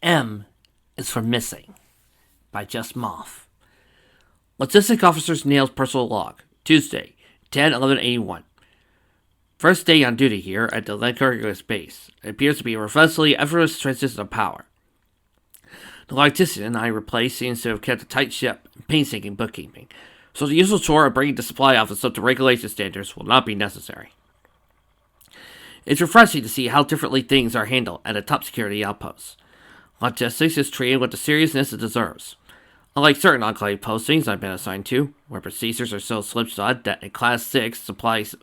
M is for missing by Just Moth. Logistic Officer's Nails Personal Log, Tuesday, 10/11/81. First day on duty here at the Equestria base. It appears to be a reflexively effortless transition of power. The logistician I replaced seems to have kept a tight ship and painstaking bookkeeping, so the usual chore of bringing the supply office up to regulation standards will not be necessary. It's refreshing to see how differently things are handled at a top security outpost. Logistics is treated with the seriousness it deserves. Unlike certain enclave postings I've been assigned to, where procedures are so slipshod that in Class 6 supplies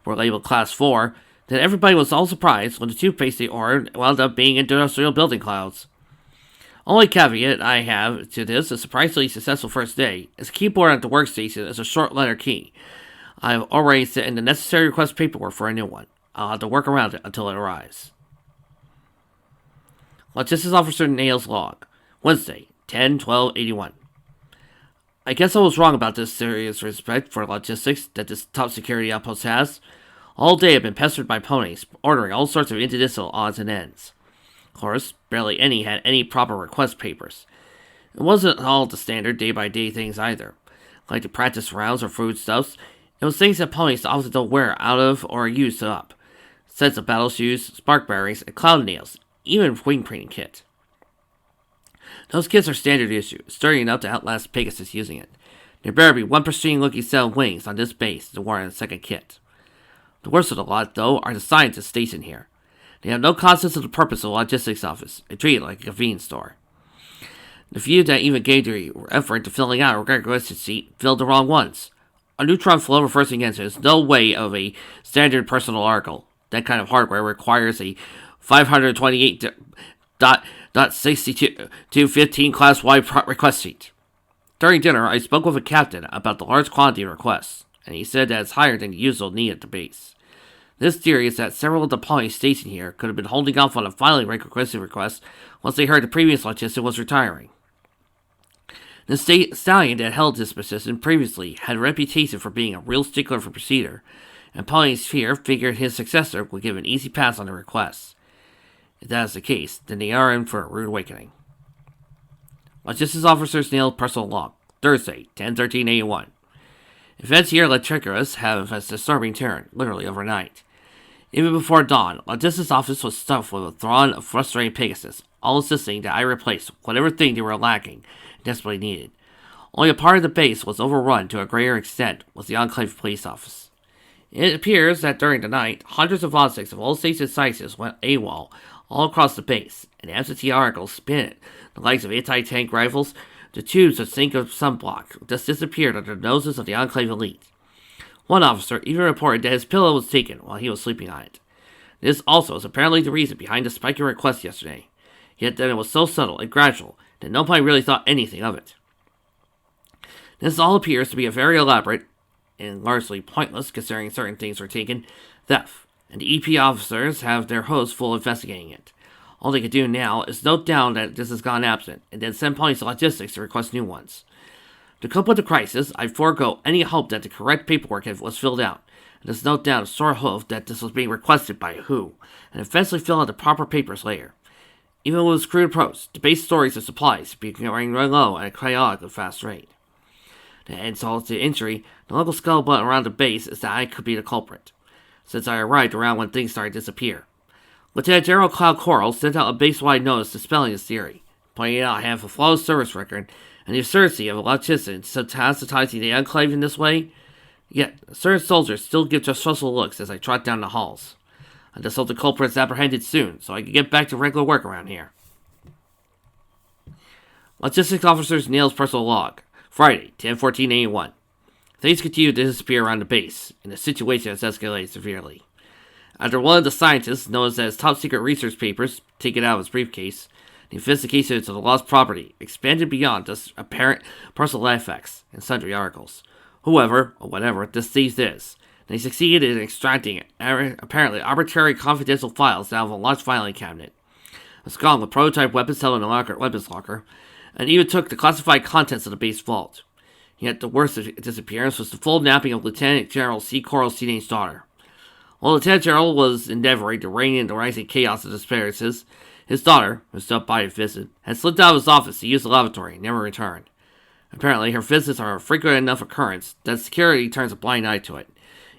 were labeled Class 4, then everybody was all surprised when the toothpaste they ordered wound up being industrial building clouds. Only caveat I have to this a surprisingly successful first day is the keyboard at the workstation is a short letter key. I've already sent in the necessary request paperwork for a new one. I'll have to work around it until it arrives. Logistics Officer Nails Log, Wednesday, 10/12/81. I guess I was wrong about this serious respect for logistics that this top security outpost has. All day I've been pestered by ponies, ordering all sorts of interdimensional odds and ends. Of course, barely any had any proper request papers. It wasn't all the standard day-by-day things either, like the practice rounds or foodstuffs. It was things that ponies often don't wear out of or are used up. Sets of battle shoes, spark berries, and cloud nails, even wing printing kit. Those kits are standard issue, sturdy enough to outlast Pegasus using it. There better be one pristine-looking set of wings on this base to warrant a second kit. The worst of the lot, though, are the scientists stationed here. They have no concept of the purpose of the logistics office, and treat it like a convenience store. The few that even gave their effort to filling out a request sheet filled the wrong ones. A neutron flow reversing engine is no way of a standard personal article. That kind of hardware requires a 528.6215 class-wide request sheet. During dinner, I spoke with a captain about the large quantity of requests, and he said that it's higher than the usual need at the base. This theory is that several of the ponies stationed here could have been holding off on a filing requested request once they heard the previous logistic was retiring. The stallion that held this position previously had a reputation for being a real stickler for procedure, and ponies here figured his successor would give an easy pass on the requests. If that is the case, then they are in for a rude awakening. Logistics Officer's Nail Personal Log, Thursday, 10/13/81. Events here at Equestria have a disturbing turn, literally overnight. Even before dawn, Logistics Office was stuffed with a throng of frustrated Pegasus, all insisting that I replace whatever thing they were lacking and desperately needed. Only a part of the base was overrun to a greater extent was the Enclave Police Office. It appears that during the night, hundreds of logistics of all station scientists went AWOL all across the base, and absentee articles spin the likes of anti-tank rifles, the tubes of zinc of sunblock just disappeared under the noses of the Enclave elite. One officer even reported that his pillow was taken while he was sleeping on it. This also is apparently the reason behind the spiking request yesterday, yet then it was so subtle and gradual that nobody really thought anything of it. This all appears to be a very elaborate, and largely pointless considering certain things were taken, theft, and the EP officers have their hose full investigating it. All they can do now is note down that this has gone absent, and then send ponies to logistics to request new ones. To cope with the crisis, I forego any hope that the correct paperwork was filled out, and just note down a sore hope that this was being requested by who, and eventually fill out the proper papers later. Even with this crude approach, the base stories of supplies becoming running low at a chaotic fast rate. To add insult to injury, the local scuttlebutt around the base is that I could be the culprit, since I arrived around when things started to disappear. Lieutenant General Cloud Coral sent out a base-wide notice dispelling this theory, pointing out I have a flawless service record and the absurdity of a logistician apostatizing the Enclave in this way. Yet, certain soldiers still give distrustful looks as I trot down the halls. I just hope the culprit is apprehended soon, so I can get back to regular work around here. Logistics Officer's Nails Personal Log, Friday, 10/14/81. Things continue to disappear around the base, and the situation has escalated severely. After one of the scientists noticed that his top-secret research papers, taken out of his briefcase, the investigation into the lost property expanded beyond just apparent personal effects and sundry articles. Whoever, or whatever, this thief is, they succeeded in extracting apparently arbitrary confidential files out of a large filing cabinet, absconded with prototype weapons held in a weapons locker, and even took the classified contents of the base vault. Yet the worst of disappearance was the full napping of Lieutenant General C. Coral's teenage daughter. While Lieutenant General was endeavoring to rein in the rising chaos of disappearances, His daughter, who stopped by to visit, had slipped out of his office to use the lavatory and never returned. Apparently, her visits are a frequent enough occurrence that security turns a blind eye to it,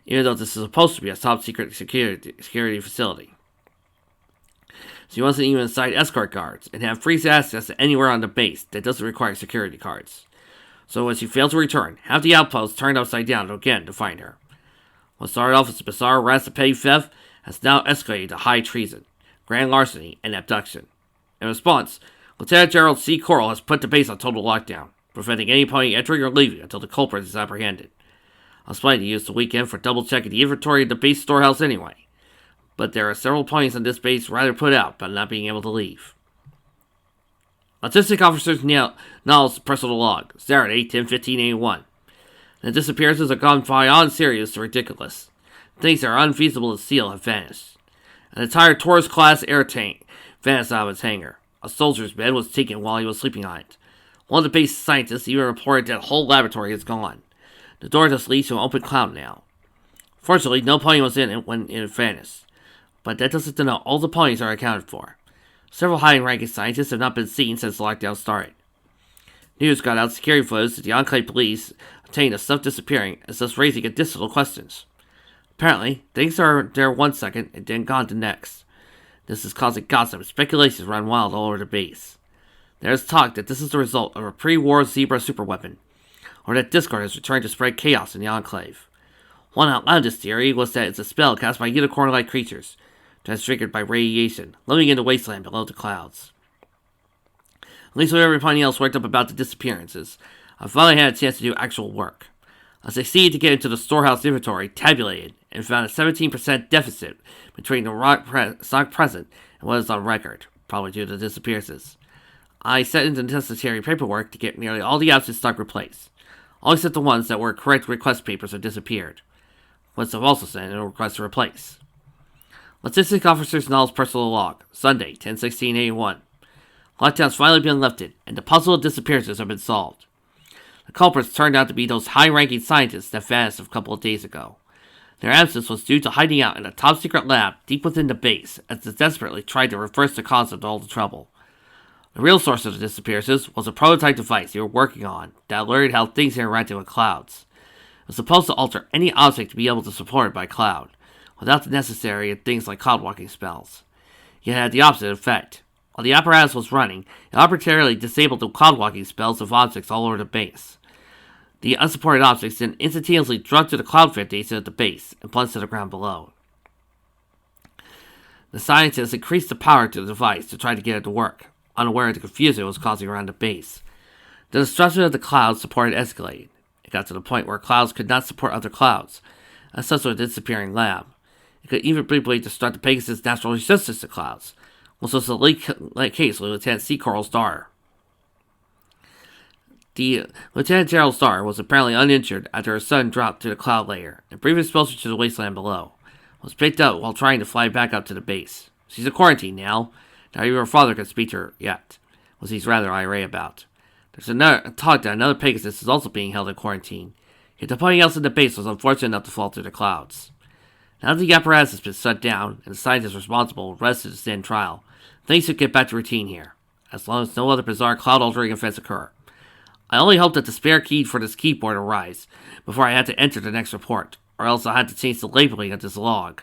even though this is supposed to be a top-secret security facility. She wasn't even inside escort guards and had free access to anywhere on the base that doesn't require security cards. So when she failed to return, half the outpost turned upside down again to find her. What started off as a bizarre arrest of petty theft has now escalated to high treason, grand larceny, and abduction. In response, Lieutenant General C. Coral has put the base on total lockdown, preventing any pony entering or leaving until the culprit is apprehended. I was planning to use the weekend for double-checking the inventory of the base storehouse anyway, but there are several ponies on this base rather put out by not being able to leave. Logistic Officer Null's personal log, Saturday, 10/15/81. The disappearances have gone beyond serious to ridiculous. Things that are unfeasible to steal have vanished. An entire Taurus-class air tank vanished out of its hangar. A soldier's bed was taken while he was sleeping on it. One of the base scientists even reported that the whole laboratory is gone. The door just leads to an open cloud now. Fortunately, no pony was in it when it vanished, but that doesn't denote all the ponies are accounted for. Several high-ranking scientists have not been seen since the lockdown started. News got out security footage that the Enclave police obtained of stuff disappearing, as thus raising additional questions. Apparently, things are there one second and then gone the next. This is causing gossip and speculations run wild all over the base. There is talk that this is the result of a pre-war Zebra superweapon, or that Discord has returned to spread chaos in the Enclave. One outlandish theory was that it's a spell cast by unicorn-like creatures, transfigured by radiation, living in the wasteland below the clouds. At least with everybody else worked up about the disappearances, I finally had a chance to do actual work. I succeeded to get into the storehouse inventory, tabulated, and found a 17% deficit between the stock present and what is on record, probably due to the disappearances. I set into the necessary paperwork to get nearly all the absent stock replaced, all except the ones that were correct request papers have disappeared. Ones have also sent in a request to replace. Logistic Officer Null's personal log, Sunday, 10/16/81. Lockdown's finally been lifted, and the puzzle of disappearances have been solved. The culprits turned out to be those high-ranking scientists that vanished a couple of days ago. Their absence was due to hiding out in a top-secret lab deep within the base, as they desperately tried to reverse the cause of all the trouble. The real source of the disappearances was a prototype device they were working on that alerted how things interacted with clouds. It was supposed to alter any object to be able to support it by cloud, without the necessary things like cloud-walking spells. Yet it had the opposite effect. While the apparatus was running, it arbitrarily disabled the cloud-walking spells of objects all over the base. The unsupported objects then instantaneously dropped to the cloud foundation at the base and plunged to the ground below. The scientists increased the power to the device to try to get it to work, unaware of the confusion it was causing around the base. The destruction of the cloud support escalated. It got to the point where clouds could not support other clouds, and such was a disappearing lab. It could even briefly disrupt the Pegasus' natural resistance to clouds, which was the late case with Lieutenant C. Coral's daughter. The Lieutenant General's daughter was apparently uninjured after her son dropped to the cloud layer, and brief exposure to the wasteland below. Was picked up while trying to fly back up to the base. She's in quarantine now. Not even her father can speak to her yet, which he's rather irate about. There's another talk that another Pegasus is also being held in quarantine, yet nobody else in the base was unfortunate enough to fall through the clouds. Now that the apparatus has been shut down, and the scientists responsible arrested to stand trial, things should get back to routine here, as long as no other bizarre cloud-altering events occur. I only hope that the spare key for this keyboard arrives before I have to enter the next report, or else I'll have to change the labeling of this log.